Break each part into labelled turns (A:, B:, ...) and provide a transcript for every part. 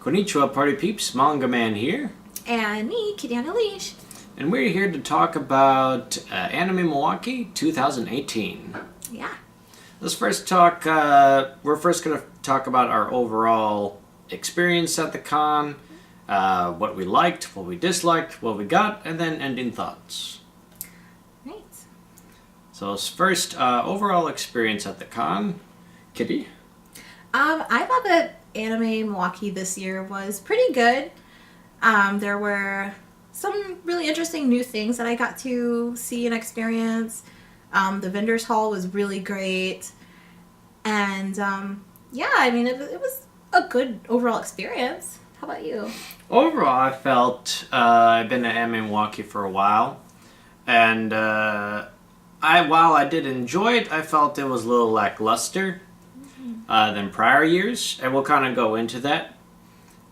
A: Konnichiwa, party peeps. MangaMan here.
B: And me, KittieOnALeash.
A: And we're here to talk about Anime Milwaukee 2018.
B: Yeah.
A: Let's first talk, we're first going to talk about our overall experience at the con, what we liked, what we disliked, what we got, and then ending thoughts.
B: Right.
A: So first, overall experience at the con. Kitty?
B: I thought that Anime Milwaukee this year was pretty good. There were some really interesting new things that I got to see and experience. The vendors hall was really great. And yeah, I mean, it was a good overall experience. How about you?
A: Overall, I felt I've been to Anime Milwaukee for a while. And while I did enjoy it, I felt it was a little lackluster than prior years. And we'll kind of go into that.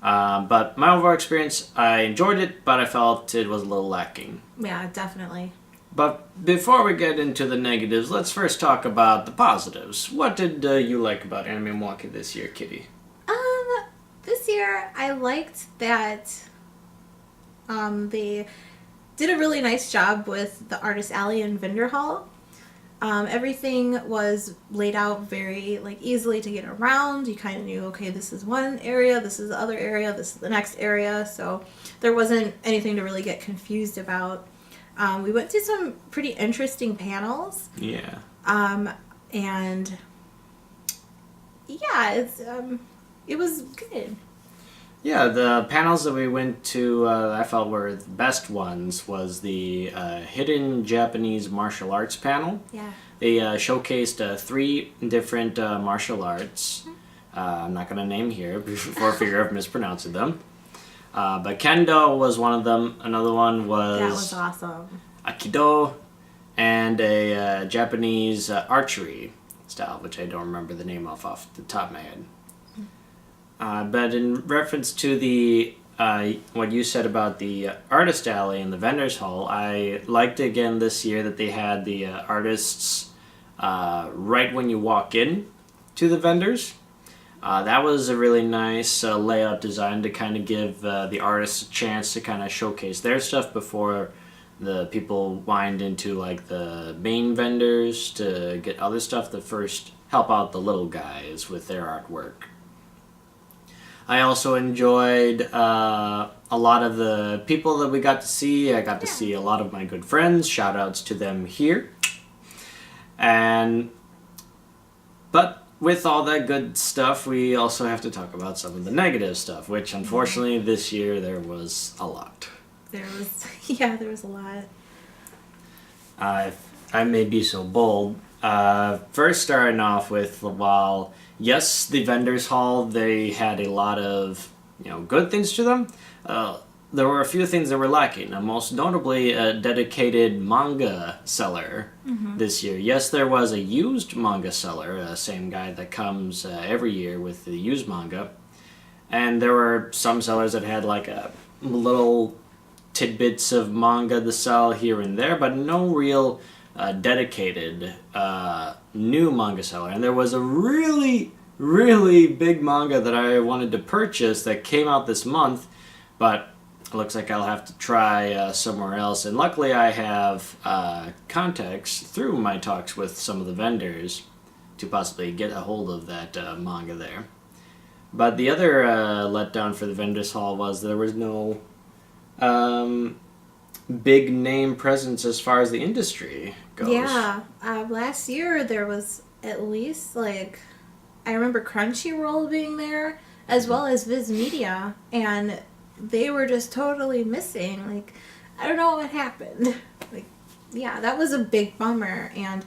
A: But my overall experience, I enjoyed it, but I felt it was a little lacking.
B: Yeah, definitely.
A: But before we get into the negatives, let's first talk about the positives. What did you like about Anime Milwaukee this year, Kitty?
B: This year I liked that they did a really nice job with the Artist Alley and Vendor Hall. Everything was laid out very easily to get around. You kind of knew, okay, this is one area, this is the other area, this is the next area. So there wasn't anything to really get confused about. We went to some pretty interesting panels.
A: Yeah.
B: And yeah, it was good.
A: Yeah, the panels that we went to, I felt were the best ones, was the Hidden Japanese Martial Arts panel.
B: Yeah.
A: They showcased 3 different martial arts. I'm not going to name here for fear of mispronouncing them. But Kendo was one of them. Another one was...
B: That was awesome.
A: Aikido, and a Japanese archery style, which I don't remember the name of off the top of my head. But in reference to the what you said about the Artist Alley and the Vendors Hall, I liked again this year that they had the artists right when you walk in to the vendors. That was a really nice layout design to kind of give the artists a chance to kind of showcase their stuff before the people wind into the main vendors to get other stuff to first help out the little guys with their artwork. I also enjoyed a lot of the people that we got to see. I got to see a lot of my good friends. Shout outs to them here. But with all that good stuff, we also have to talk about some of the negative stuff, which unfortunately this year there was a lot.
B: There was a lot.
A: I may be so bold. First starting off with, while yes, the vendors hall, they had a lot of good things to them, there were a few things that were lacking. Most notably, a dedicated manga seller this year. Yes, there was a used manga seller, same guy that comes every year with the used manga, and there were some sellers that had a little tidbits of manga to sell here and there, but no real dedicated new manga seller. And there was a really, really big manga that I wanted to purchase that came out this month, but it looks like I'll have to try somewhere else. And luckily I have contacts through my talks with some of the vendors to possibly get a hold of that manga there. But the other letdown for the vendors hall was there was no big name presence as far as the industry goes.
B: Yeah, last year there was at least I remember Crunchyroll being there as well as Viz Media, and they were just totally missing. I don't know what happened. Yeah, that was a big bummer. And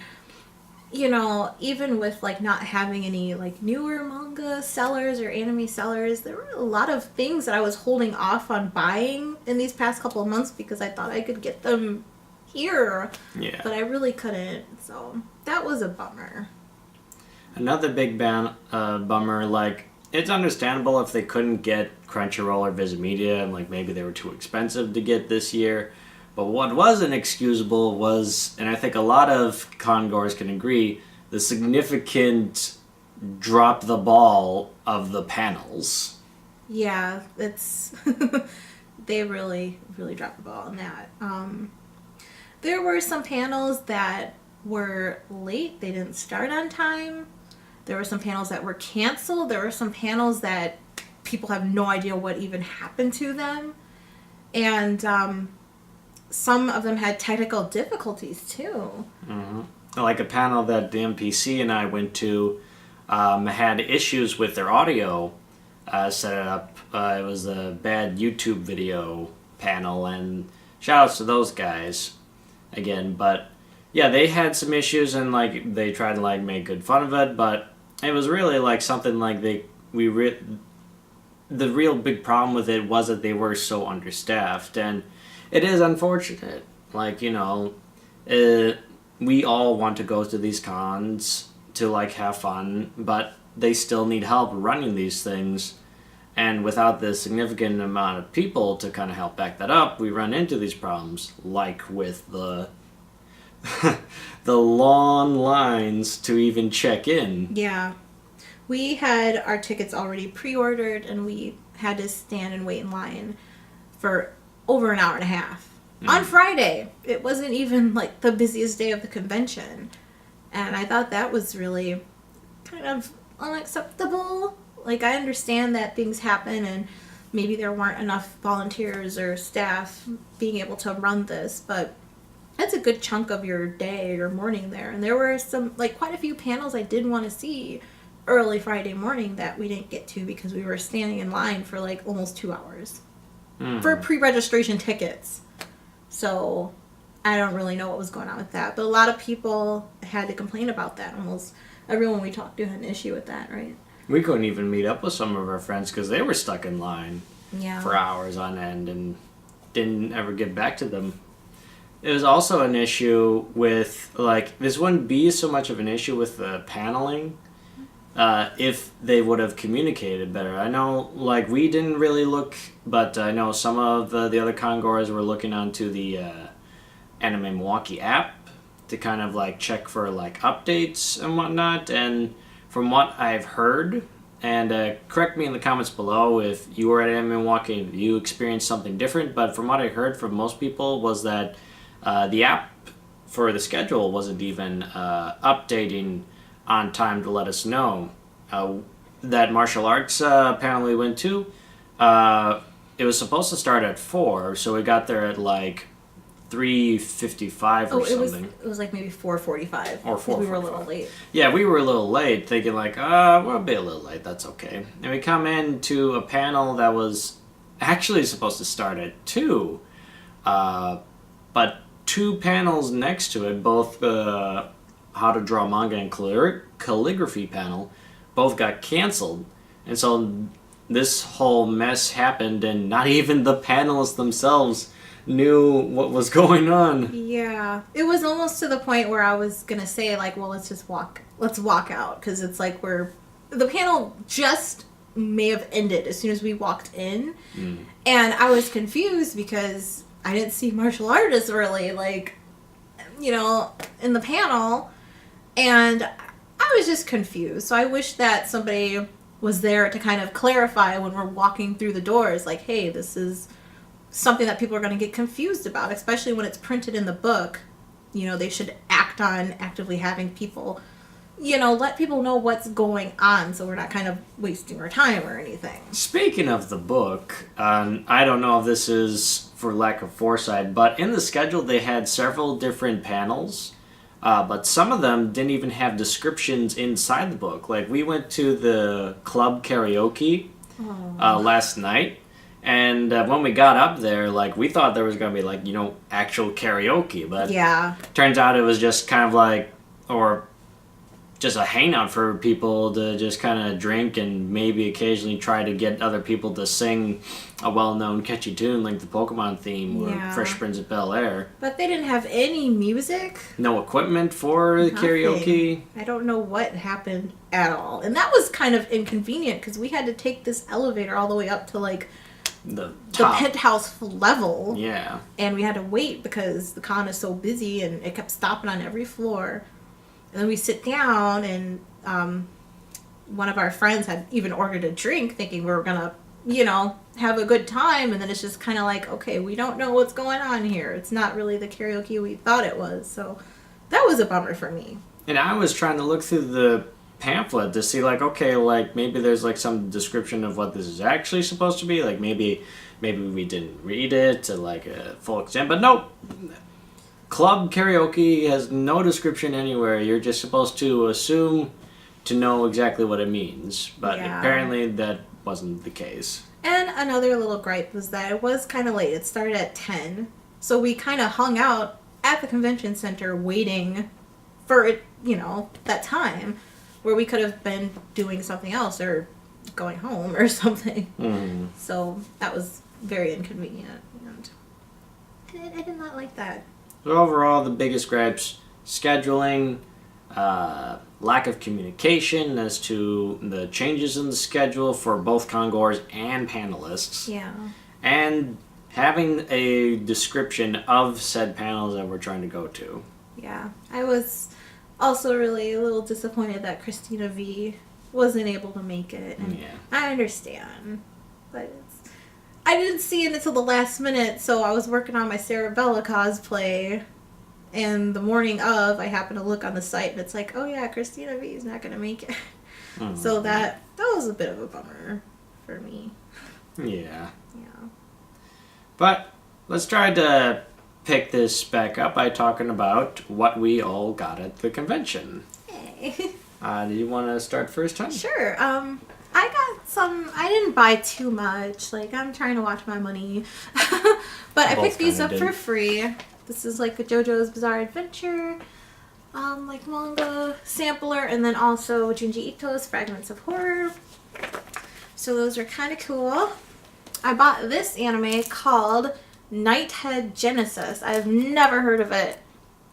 B: even with not having any newer manga sellers or anime sellers, there were a lot of things that I was holding off on buying in these past couple of months because I thought I could get them here.
A: Yeah.
B: But I really couldn't. So that was a bummer.
A: Another big bummer, it's understandable if they couldn't get Crunchyroll or Viz Media and maybe they were too expensive to get this year. But what was inexcusable was, and I think a lot of con-goers can agree, the significant drop the ball of the panels.
B: Yeah, it's they really really dropped the ball on that. There were some panels that were late. They didn't start on time. There were some panels that were canceled. There were some panels that people have no idea what even happened to them. And some of them had technical difficulties too.
A: Mm-hmm. Like a panel that the MPC and I went to had issues with their audio set up. It was a bad YouTube video panel, and shout outs to those guys again. But yeah, they had some issues, and like they tried to like make good fun of it, but it was really like something like the real big problem with it was that they were so understaffed, and it is unfortunate. Like, you know, we all want to go to these cons to like have fun, but they still need help running these things. And without the significant amount of people to kind of help back that up, we run into these problems, like with the the long lines to even check in.
B: Yeah. We had our tickets already pre-ordered, and we had to stand and wait in line for over an hour and a half. On Friday. It wasn't even like the busiest day of the convention. And I thought that was really kind of unacceptable. Like, I understand that things happen and maybe there weren't enough volunteers or staff being able to run this, but that's a good chunk of your day or morning there. And there were some, like, quite a few panels I did want to see early Friday morning that we didn't get to because we were standing in line for like almost 2 hours for pre-registration tickets. So I don't really know what was going on with that, but a lot of people had to complain about that. Almost everyone we talked to had an issue with that, right?
A: We couldn't even meet up with some of our friends because they were stuck in line for hours on end and didn't ever get back to them. It was also an issue with, like, this wouldn't be so much of an issue with the paneling if they would have communicated better. I know, like, we didn't really look, but I know some of the other Congoras were looking onto the Anime Milwaukee app to kind of, like, check for, like, updates and whatnot. And from what I've heard, and correct me in the comments below if you were at Anime Milwaukee and you experienced something different, but from what I heard from most people was that the app for the schedule wasn't even updating on time to let us know. That martial arts panel we went to, it was supposed to start at 4, so we got there at like 3:55 or something.
B: It was like maybe 4:45.
A: Or 4:45.
B: We were a little late.
A: Yeah, we were a little late, thinking like, we'll be a little late, that's okay. And we come into a panel that was actually supposed to start at 2, but 2 panels next to it, both how to draw manga and calligraphy panel, both got canceled. And so this whole mess happened, and not even the panelists themselves knew what was going on.
B: Yeah, it was almost to the point where I was gonna say like, well, let's walk out, because it's like the panel just may have ended as soon as we walked in, and I was confused because I didn't see martial artists really, like, you know, in the panel, and I was just confused. So I wish that somebody was there to kind of clarify when we're walking through the doors, like, hey, this is something that people are going to get confused about, especially when it's printed in the book. You know, they should act on actively having people, you know, let people know what's going on so we're not kind of wasting our time or anything.
A: Speaking of the book, I don't know if this is for lack of foresight, but in the schedule they had several different panels, but some of them didn't even have descriptions inside the book. Like, we went to the club karaoke last night, and when we got up there, like, we thought there was going to be, like, you know, actual karaoke, but turns out it was just kind of like, or just a hangout for people to just kind of drink and maybe occasionally try to get other people to sing a well-known catchy tune like the Pokemon theme or Fresh Prince of Bel-Air.
B: But they didn't have any music.
A: No equipment for the karaoke.
B: I don't know what happened at all. And that was kind of inconvenient because we had to take this elevator all the way up to like the penthouse level.
A: Yeah.
B: And we had to wait because the con is so busy and it kept stopping on every floor. And then we sit down, and one of our friends had even ordered a drink thinking we were going to have a good time, and then it's just kind of like, okay, we don't know what's going on here. It's not really the karaoke we thought it was. So that was a bummer for me.
A: And I was trying to look through the pamphlet to see, like, okay, like, maybe there's, like, some description of what this is actually supposed to be. Like, maybe we didn't read it to, like, a full extent. But nope. Club karaoke has no description anywhere. You're just supposed to assume to know exactly what it means. But apparently that wasn't the case.
B: And another little gripe was that it was kind of late. It started at 10. So we kind of hung out at the convention center waiting for it, that time where we could have been doing something else or going home or something.
A: Mm.
B: So that was very inconvenient. And I did not like that.
A: So overall, the biggest gripes: scheduling, lack of communication as to the changes in the schedule for both congoers and panelists.
B: Yeah.
A: And having a description of said panels that we're trying to go to.
B: Yeah. I was also really a little disappointed that Christina V wasn't able to make it. And
A: Yeah.
B: I understand. But I didn't see it until the last minute, so I was working on my Sarah Bella cosplay. And the morning of, I happened to look on the site, and it's like, oh yeah, Christina V is not going to make it.
A: Mm.
B: So that was a bit of a bummer for me.
A: Yeah.
B: Yeah.
A: But let's try to pick this back up by talking about what we all got at the convention.
B: Hey.
A: Do you want to start first, hon?
B: Sure. I got some. I didn't buy too much. Like, I'm trying to watch my money. But I
A: Both
B: picked these up
A: kinda
B: for free. This is like a JoJo's Bizarre Adventure, like manga sampler, and then also Junji Ito's Fragments of Horror. So those are kind of cool. I bought this anime called Nighthead Genesis. I've never heard of it,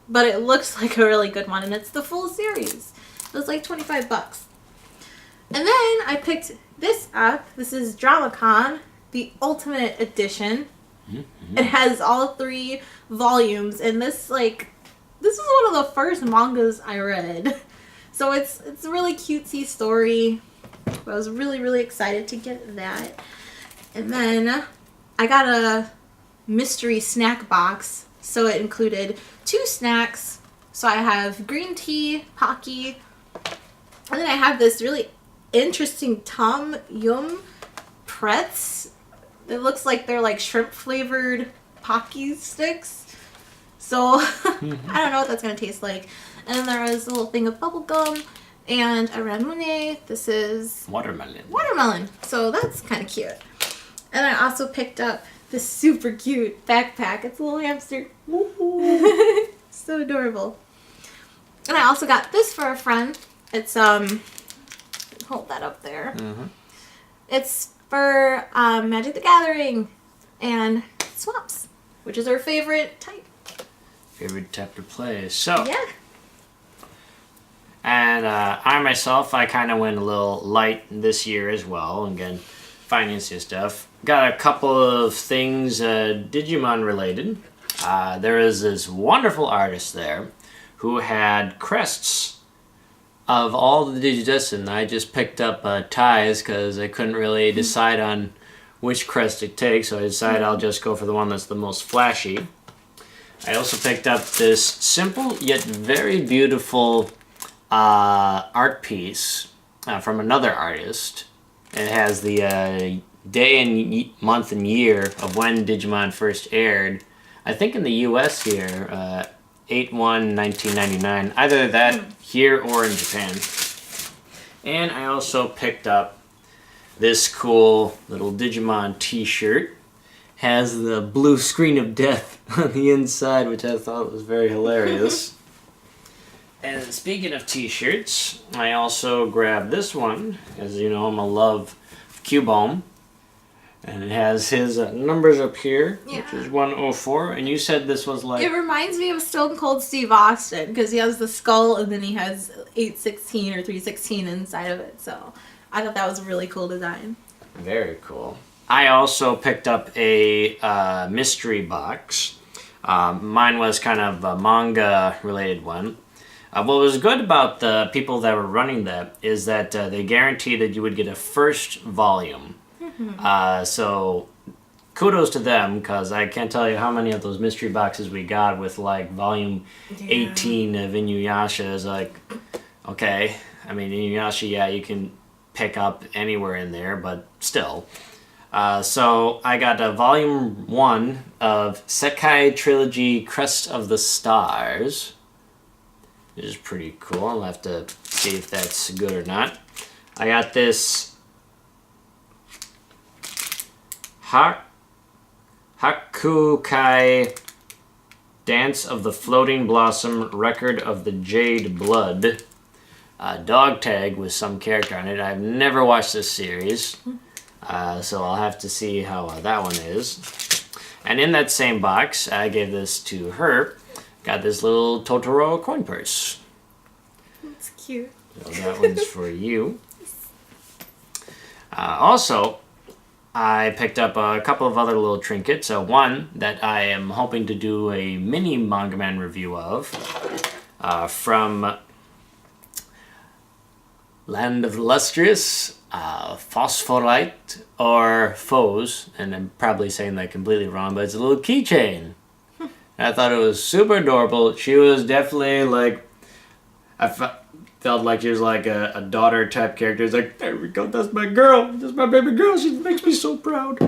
B: but it looks like a really good one, and it's the full series. It was like $25. And then I picked this up. This is DramaCon, the Ultimate Edition.
A: Mm-hmm.
B: It has all 3 volumes, and this is one of the first mangas I read. So it's a really cutesy story. I was really, really excited to get that. And then I got a mystery snack box. So it included 2 snacks. So I have green tea, Pocky, and then I have this really interesting Tom Yum Pretz. It looks like they're like shrimp flavored Pocky sticks. So I don't know what that's going to taste like. And then there is a little thing of bubble gum and a ramune. This is watermelon. So that's kind of cute. And I also picked up this super cute backpack. It's a little hamster. So adorable. And I also got this for a friend. It's hold that up there.
A: Mm-hmm.
B: It's for Magic the Gathering and Swamps, which is our favorite type.
A: Favorite type to play. So
B: Yeah.
A: And I kind of went a little light this year as well. Again, financing stuff. Got a couple of things Digimon related. There is this wonderful artist there who had crests of all the Digidestin. And I just picked up ties because I couldn't really decide on which crest to take. So I decided I'll just go for the one that's the most flashy. I also picked up this simple yet very beautiful art piece from another artist. It has the day and month and year of when Digimon first aired. I think in the US here, 8/1/1999. Either that here or in Japan. And I also picked up this cool little Digimon t-shirt. Has the blue screen of death on the inside, which I thought was very hilarious. And speaking of t-shirts, I also grabbed this one. As you know, I'm a love of Cubone. And it has his numbers up here, which is 104. And you said this was like...
B: It reminds me of Stone Cold Steve Austin, because he has the skull and then he has 816 or 316 inside of it. So I thought that was a really cool design.
A: Very cool. I also picked up a mystery box. Mine was kind of a manga-related one. What was good about the people that were running that is that they guaranteed that you would get a first volume. So kudos to them, because I can't tell you how many of those mystery boxes we got with like volume 18 of Inuyasha. Is like, okay, I mean Inuyasha, yeah, you can pick up anywhere in there, but still. So I got volume 1 of Sekai Trilogy Crest of the Stars, which is pretty cool. I'll have to see if that's good or not. I got this Hakukai Dance of the Floating Blossom, Record of the Jade Blood. Dog tag with some character on it. I've never watched this series, so I'll have to see how that one is. And in that same box, I gave this to her. Got this little Totoro coin purse.
B: That's cute.
A: So that one's for you. Also, I picked up a couple of other little trinkets. One that I am hoping to do a mini MangaMan review of from Land of the Lustrous, Phosphorite, or Foes, and I'm probably saying that completely wrong, but it's a little keychain. I thought it was super adorable. She was definitely like, I felt like she was like a daughter type character. It's like, there we go, that's my girl, that's my baby girl, she makes me so proud.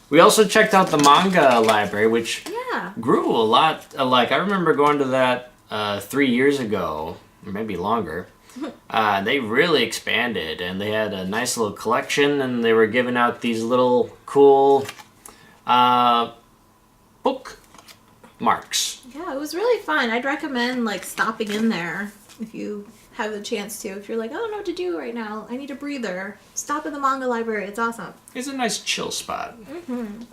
A: We also checked out the manga library, which grew a lot. Like, I remember going to that 3 years ago, or maybe longer. They really expanded, and they had a nice little collection, and they were giving out these little cool book marks.
B: Yeah, it was really fun. I'd recommend like stopping in there if you have the chance to. If you're like, I don't know what to do right now, I need a breather, stop in the manga library. It's awesome.
A: It's a nice chill spot. And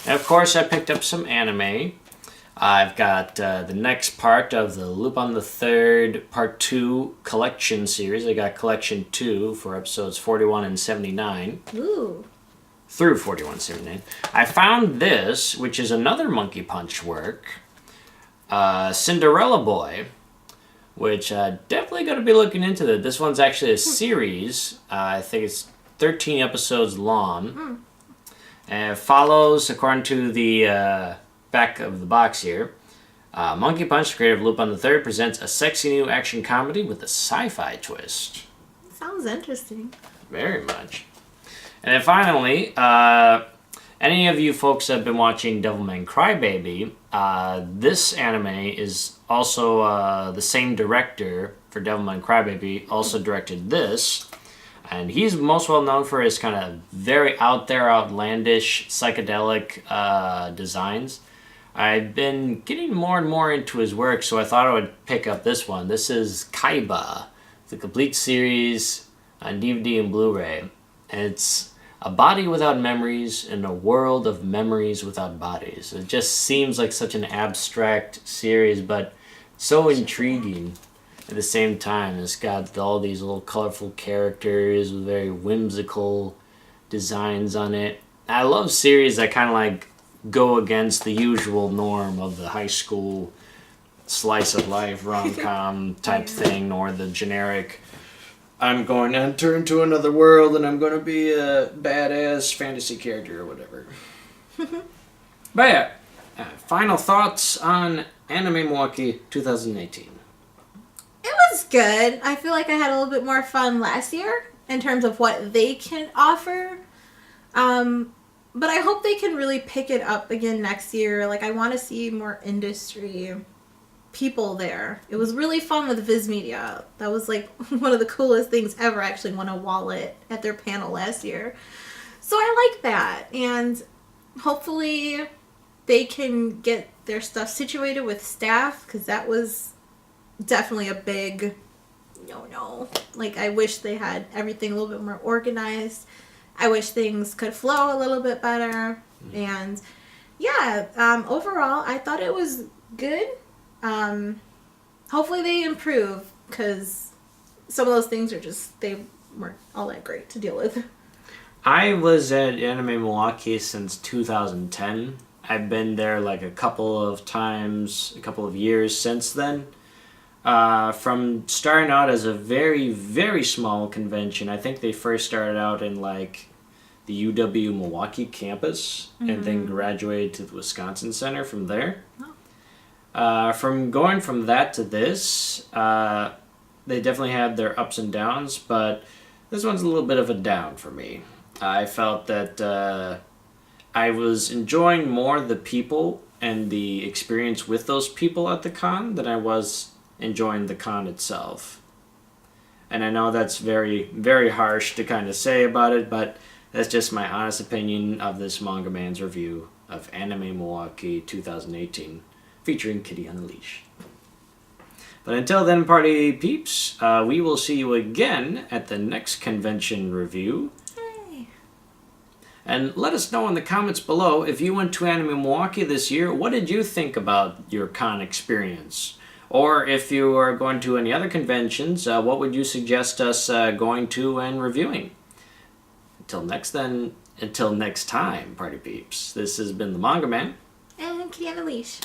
A: of course, I picked up some anime. I've got the next part of the Lupin the Third Part 2 collection series. I got collection 2 for episodes 41 and 79.
B: Ooh.
A: Through 41 and 79. I found this, which is another Monkey Punch work, Cinderella Boy, which definitely going to be looking into that. This one's actually a series. I think it's 13 episodes long. And it follows, according to the back of the box here, Monkey Punch, the creator of Lupin the Third, presents a sexy new action comedy with a sci-fi twist.
B: Sounds interesting.
A: Very much. And then finally, any of you folks that have been watching Devilman Crybaby, this anime is also the same director for Devilman Crybaby, also directed this. And he's most well known for his kind of very out there, outlandish, psychedelic designs. I've been getting more and more into his work, so I thought I would pick up this one. This is Kaiba, the complete series on DVD and Blu-ray. And it's a body without memories in a world of memories without bodies. It just seems like such an abstract series, but so intriguing at the same time. It's got all these little colorful characters with very whimsical designs on it. I love series that kind of like go against the usual norm of the high school slice of life rom-com type thing, or the generic I'm going to enter into another world and I'm going to be a badass fantasy character or whatever. But yeah, final thoughts on Anime Milwaukee 2018.
B: It was good. I feel like I had a little bit more fun last year in terms of what they can offer. But I hope they can really pick it up again next year. Like, I want to see more industry people there. It was really fun with Viz Media. That was like one of the coolest things ever. I actually won a wallet at their panel last year. So I like that. And hopefully they can get their stuff situated with staff, because that was definitely a big no. Like, I wish they had everything a little bit more organized. I wish things could flow a little bit better. And yeah, overall, I thought it was good. Hopefully they improve, because some of those things are just, they weren't all that great to deal with.
A: I was at Anime Milwaukee since 2010. I've been there like a couple of times, a couple of years since then. From starting out as a very, very small convention. I think they first started out in like the UW Milwaukee campus and then graduated to the Wisconsin Center from there. From going from that to this, they definitely had their ups and downs, but this one's a little bit of a down for me. I felt that I was enjoying more the people and the experience with those people at the con than I was enjoying the con itself. And I know that's very, very harsh to kind of say about it, but that's just my honest opinion of this MangaMan's review of Anime Milwaukee 2018, featuring Kitty on a Leash. But until then, party peeps, we will see you again at the next convention review.
B: Yay.
A: And let us know in the comments below, if you went to Anime Milwaukee this year, what did you think about your con experience? Or if you are going to any other conventions, what would you suggest us going to and reviewing? Until next time, party peeps, this has been the MangaMan.
B: And Kitty on a Leash.